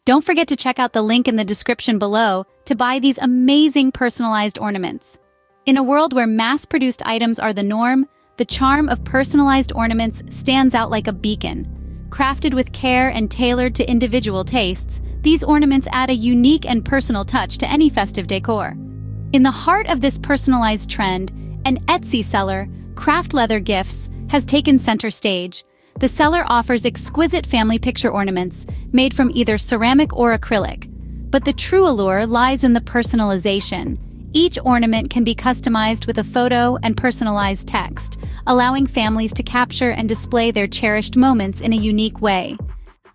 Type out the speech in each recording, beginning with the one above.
Don't forget to check out the link in the description below to buy these amazing personalized ornaments. In a world where mass-produced items are the norm, the charm of personalized ornaments stands out like a beacon. Crafted with care and tailored to individual tastes, these ornaments add a unique and personal touch to any festive decor. In the heart of this personalized trend, an Etsy seller, Craft Leather Gifts, has taken center stage. The seller offers exquisite family picture ornaments made from either ceramic or acrylic. But the true allure lies in the personalization. Each ornament can be customized with a photo and personalized text, allowing families to capture and display their cherished moments in a unique way.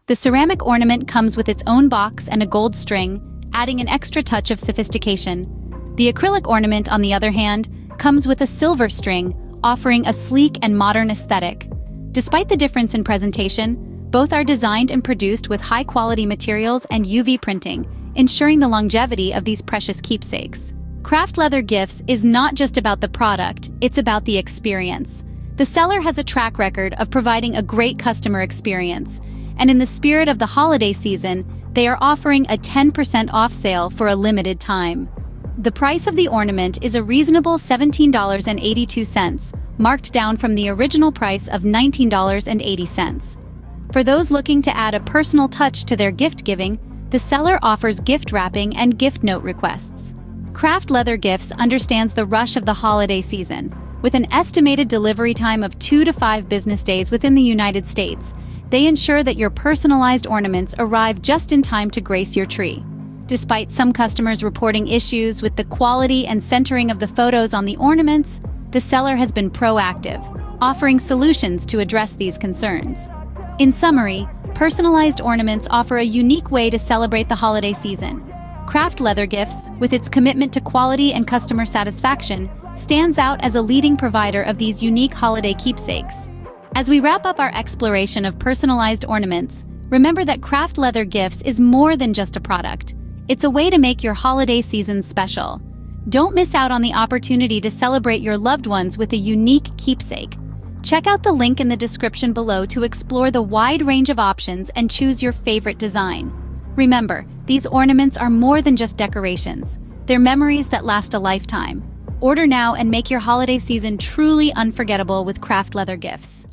The ceramic ornament comes with its own box and a gold string, adding an extra touch of sophistication. The acrylic ornament, on the other hand, comes with a silver string, offering a sleek and modern aesthetic. Despite the difference in presentation, both are designed and produced with high-quality materials and UV printing, ensuring the longevity of these precious keepsakes. Craft Leather Gifts is not just about the product, it's about the experience. The seller has a track record of providing a great customer experience, and in the spirit of the holiday season, they are offering a 10% off sale for a limited time. The price of the ornament is a reasonable $17.82, marked down from the original price of $19.80. For those looking to add a personal touch to their gift giving, the seller offers gift wrapping and gift note requests. Craft Leather Gifts understands the rush of the holiday season. With an estimated delivery time of 2 to 5 business days within the United States, they ensure that your personalized ornaments arrive just in time to grace your tree. Despite some customers reporting issues with the quality and centering of the photos on the ornaments, the seller has been proactive, offering solutions to address these concerns. In summary, personalized ornaments offer a unique way to celebrate the holiday season. Craft Leather Gifts, with its commitment to quality and customer satisfaction, stands out as a leading provider of these unique holiday keepsakes. As we wrap up our exploration of personalized ornaments, remember that Craft Leather Gifts is more than just a product. It's a way to make your holiday season special. Don't miss out on the opportunity to celebrate your loved ones with a unique keepsake. Check out the link in the description below to explore the wide range of options and choose your favorite design. Remember, these ornaments are more than just decorations. They're memories that last a lifetime. Order now and make your holiday season truly unforgettable with Craft Leather Gifts.